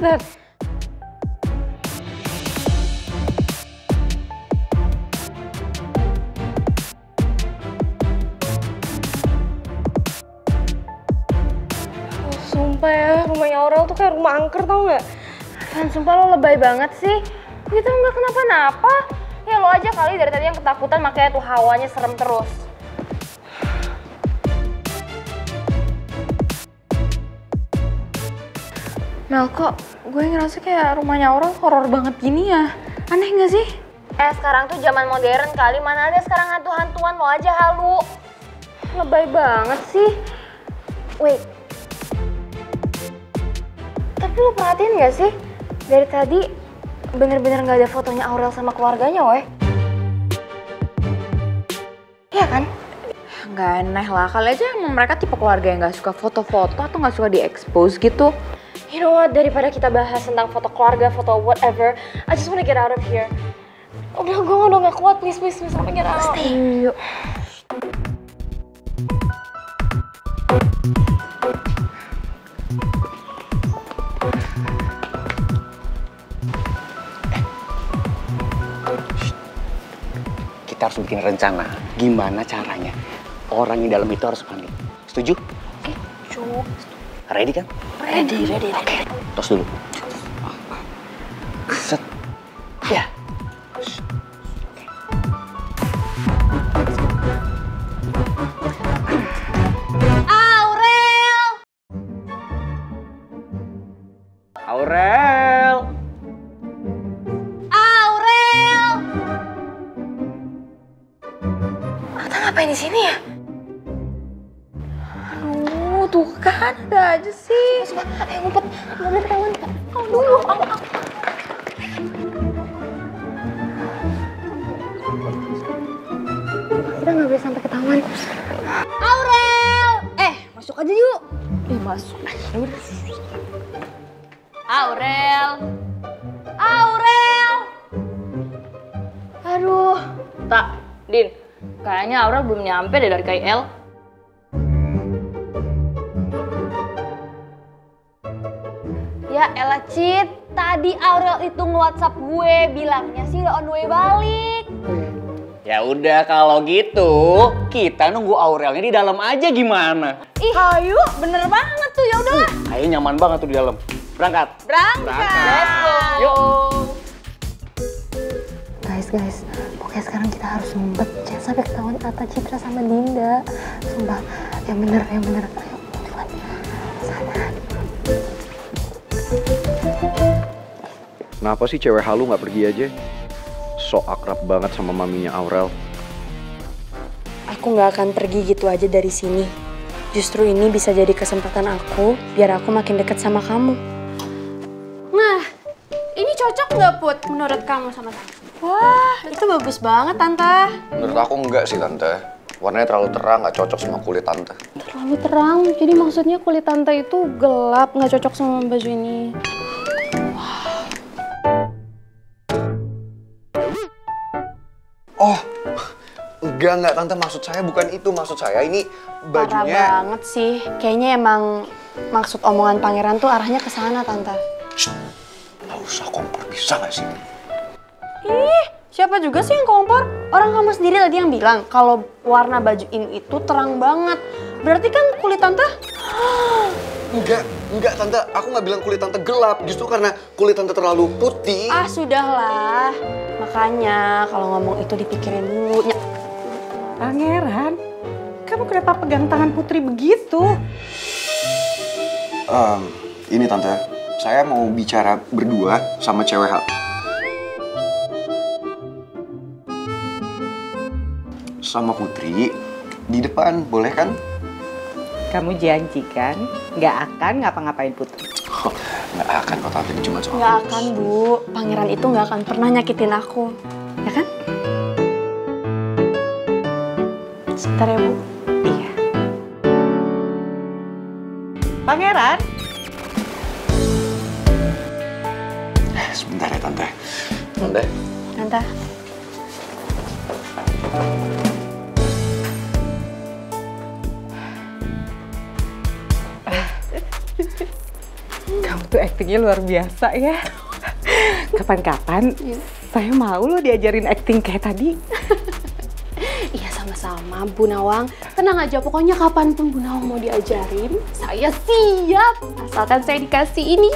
that? Oh, sumpah ya, rumahnya Aurel tuh kayak rumah angker tau gak? Kan sumpah lo lebay banget sih. Kita nggak kenapa-napa. Ya lo aja kali dari tadi yang ketakutan makanya tuh hawanya serem terus. Mel, kok gue ngerasa kayak rumahnya Aurel horor banget gini ya? Aneh gak sih? Sekarang tuh zaman modern kali, mana ada sekarang hantu-hantuan, lo aja halu. Lebay banget sih. Wait. Tapi lo perhatiin gak sih? Dari tadi bener-bener gak ada fotonya Aurel sama keluarganya, weh. Iya kan? Nggak aneh lah, kali aja emang mereka tipe keluarga yang gak suka foto-foto atau gak suka di-expose gitu. You know what, daripada kita bahas tentang foto keluarga, foto whatever, I just wanna get out of here. Udah, gue udah gak kuat, please, sampai get out. Stay. Yuk. Kita harus bikin rencana, gimana caranya orang di dalam itu harus panik. Setuju? Oke, cukup. Ready kan? Ready. Oke, tos dulu. Set. Ya. Aurel! Ata ngapain di sini ya? Aduh, tuh kan ada aja sih. Sumpah, ayo ngumpet, gak boleh ketahuan. Aduh. Kita gak boleh sampai ketahuan. Aurel! Masuk aja yuk. Masuk. Aurel! Aduh. Tak, Din. Kayaknya Aurel belum nyampe deh dari KL. Ya elah Cid, tadi Aurel itu nge-WhatsApp gue bilangnya sih udah on the way balik. Ya udah kalau gitu, kita nunggu Aurelnya di dalam aja gimana? Ih, ayo, bener banget tuh, ya udahlah. Kayaknya nyaman banget tuh di dalam. Berangkat. Berangkat. Let's go. Yuk. Guys, pokoknya sekarang kita harus ngumpet. Jangan sampai ketahuan Atta, Citra sama Dinda. Sumpah, yang bener. Ayo, buruan. Sana. Kenapa sih cewek halu nggak pergi aja? Sok akrab banget sama maminya Aurel. Aku nggak akan pergi gitu aja dari sini. Justru ini bisa jadi kesempatan aku biar aku makin dekat sama kamu. Nah, ini cocok nggak Put menurut kamu sama Tante? Wah, itu bagus banget Tante. Menurut aku enggak sih Tante. Warnanya terlalu terang, nggak cocok sama kulit Tante. Terlalu terang, jadi maksudnya kulit Tante itu gelap, nggak cocok sama baju ini. Oh, enggak Tante, maksud saya bukan itu. Maksud saya ini bajunya... Parah banget sih, kayaknya emang maksud omongan pangeran tuh arahnya ke sana Tante. Nggak usah kompor, bisa nggak sih? Ih, siapa juga sih yang kompor? Orang kamu sendiri tadi yang bilang kalau warna baju ini itu terang banget. Berarti kan kulit Tante... Enggak Tante, aku nggak bilang kulit Tante gelap. Justru karena kulit Tante terlalu putih. Ah, sudahlah. Makanya kalau ngomong itu dipikirin dulu. Pangeran, kamu kenapa pegang tangan Putri begitu? Ini Tante, saya mau bicara berdua sama cewek hal. Sama Putri, di depan, boleh kan? Kamu janjikan nggak akan ngapa-ngapain Putri. Oh, nggak akan kok Tante, cuma soal... Nggak akan, Bu. Pangeran itu nggak akan pernah nyakitin aku. Ya kan? Sebentar ya, Bu. Iya. Pangeran, Sebentar ya Tante. Tante. Tante. Kamu itu aktingnya luar biasa ya. Kapan-kapan saya mau loh diajarin akting kayak tadi. Iya sama-sama Bu Nawang. Tenang aja, pokoknya kapanpun Bu Nawang mau diajarin, saya siap. Asalkan saya dikasih ini.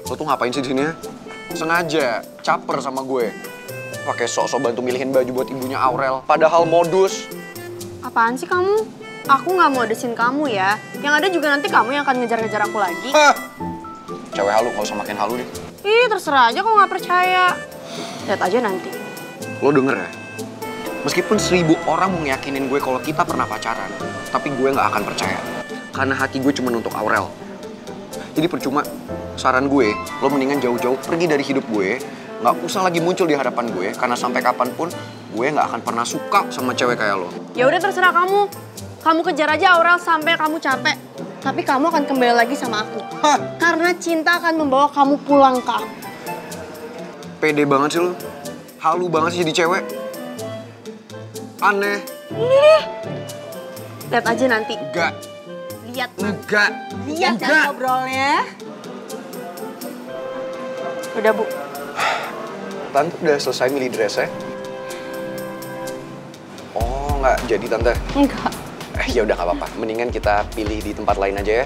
Lo tuh ngapain sih di sini ya? Sengaja caper sama gue. Pakai sok-sok bantu milihin baju buat ibunya Aurel. Padahal modus. Apaan sih kamu? Aku nggak mau desin kamu ya. Yang ada juga nanti kamu yang akan ngejar-ngejar aku lagi. Hah! Cewek halu, gak usah makin halu deh. Ih, terserah aja kalau nggak percaya. Lihat aja nanti. Lo denger ya? Meskipun 1000 orang mau ngeyakinin gue kalau kita pernah pacaran, tapi gue nggak akan percaya. Karena hati gue cuma untuk Aurel. Jadi percuma. Saran gue, lo mendingan jauh-jauh pergi dari hidup gue. Nggak usah lagi muncul di hadapan gue, karena sampai kapanpun gue nggak akan pernah suka sama cewek kayak lo. Ya udah terserah kamu. Kamu kejar aja Aurel sampai kamu capek. Tapi kamu akan kembali lagi sama aku. Hah? Karena cinta akan membawa kamu pulang ke aku. Pede banget sih lo. Halu banget sih jadi cewek. Aneh. Lihat aja nanti. Enggak. Lihat. Enggak. Lihat kan ngobrolnya. Udah Bu. Tante udah selesai milih dress ya? Oh, nggak jadi Tante? Enggak. Ya udah nggak apa-apa. Mendingan kita pilih di tempat lain aja ya.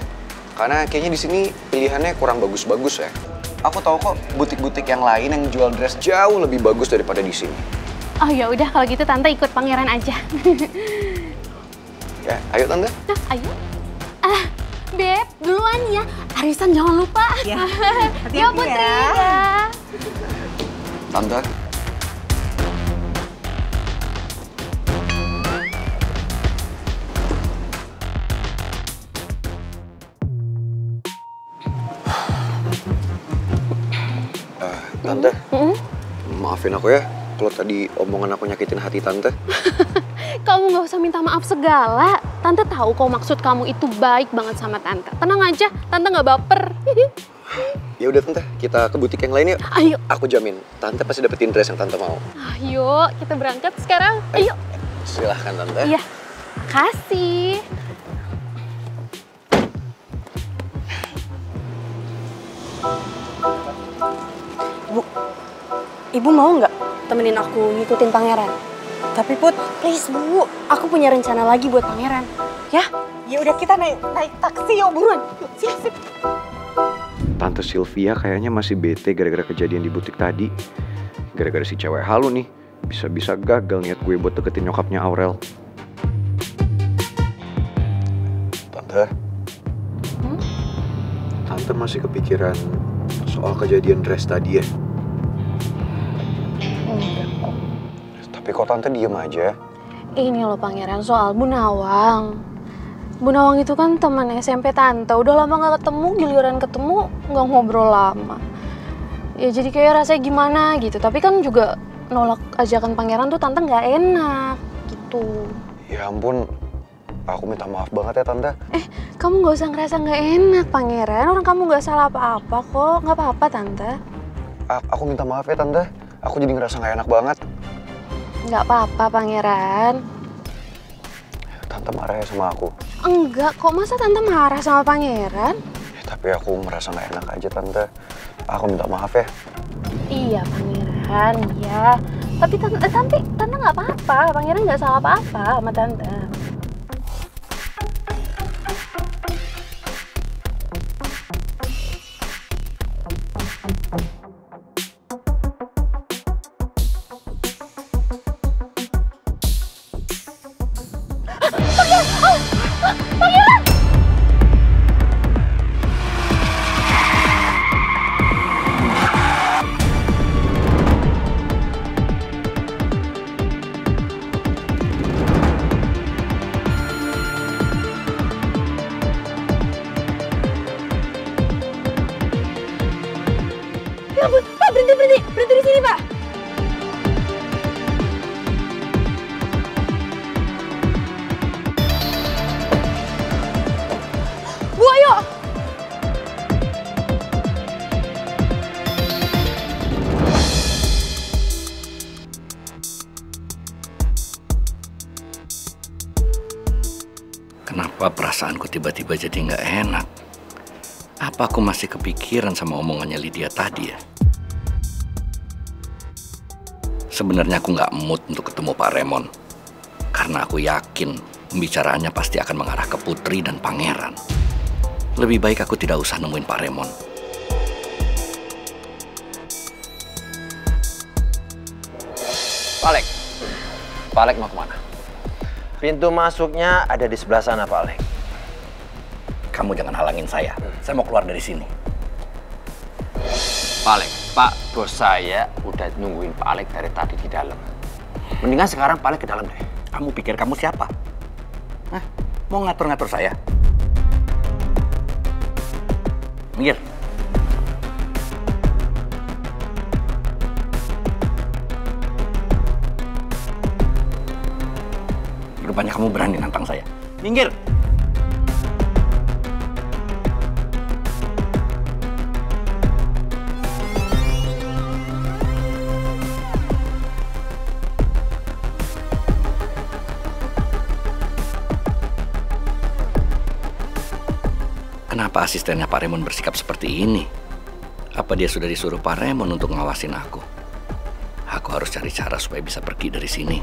Karena kayaknya di sini pilihannya kurang bagus-bagus ya. Aku tahu kok butik-butik yang lain yang jual dress jauh lebih bagus daripada di sini. Oh ya udah kalau gitu Tante ikut pangeran aja. Ya, ayo Tante. Nah, ayo. Beb, duluan ya. Arisan jangan lupa. Ya, Ya Putri ya. Tante. Tante, maafin aku ya kalau tadi omongan aku nyakitin hati Tante. Kamu nggak usah minta maaf segala. Tante tahu kok maksud kamu itu baik banget sama Tante. Tenang aja, Tante nggak baper. Ya udah Tante, kita ke butik yang lain yuk. Ayo. Aku jamin, Tante pasti dapetin dress yang Tante mau. Ayo, kita berangkat sekarang. Ayo. Silahkan Tante. Iya. Makasih. Bu, Ibu mau nggak temenin aku ngikutin pangeran? Tapi Put, Please Bu, aku punya rencana lagi buat pangeran. Ya? ya udah kita naik taksi yuk buruan. Yuk, sip. Tante Sylvia kayaknya masih bete gara-gara kejadian di butik tadi. Gara-gara si cewek halu nih. Bisa-bisa gagal niat gue buat deketin nyokapnya Aurel. Tante. Tante masih kepikiran soal kejadian dress tadi ya? Tapi kok Tante diem aja? Ini loh pangeran soal Bu Nawang. Bu Nawang itu kan teman SMP Tante. Udah lama gak ketemu, giliran ketemu gak ngobrol lama. Ya jadi kayak rasanya gimana gitu. Tapi kan juga nolak ajakan pangeran tuh Tante gak enak gitu. Ya ampun, aku minta maaf banget ya Tante. Kamu gak usah ngerasa gak enak pangeran. Orang kamu gak salah apa-apa kok. Gak apa-apa Tante. Aku minta maaf ya Tante. Aku jadi ngerasa gak enak banget. Gak apa-apa pangeran. Tante marah ya sama aku. Enggak kok, masa Tante marah sama pangeran? Ya, tapi aku merasa gak enak aja Tante. Aku minta maaf ya. Iya pangeran, iya. Tapi Tante gak apa-apa. Pangeran gak salah apa-apa sama Tante. Ya ampun, Pak berhenti di sini Pak. Bu ayo. Kenapa perasaanku tiba-tiba jadi nggak enak? Apa aku masih kepikiran sama omongannya Lydia tadi ya? Sebenarnya aku nggak mood untuk ketemu Pak Raymond. Karena aku yakin pembicaraannya pasti akan mengarah ke Putri dan Pangeran. Lebih baik aku tidak usah nemuin Pak Raymond. Pak Alek mau kemana? Pintu masuknya ada di sebelah sana, Pak Alek. Kamu jangan halangin saya. Saya mau keluar dari sini. Pak Alek, Pak bos saya udah nungguin Pak Alek dari tadi di dalam. Mendingan sekarang Pak Alek ke dalam deh. Kamu pikir kamu siapa? Hah? Mau ngatur-ngatur saya? Minggir. Rupanya kamu berani nantang saya. Minggir. Kenapa asistennya Pak Raymond bersikap seperti ini? Apa dia sudah disuruh Pak Raymond untuk ngawasin aku? Aku harus cari cara supaya bisa pergi dari sini.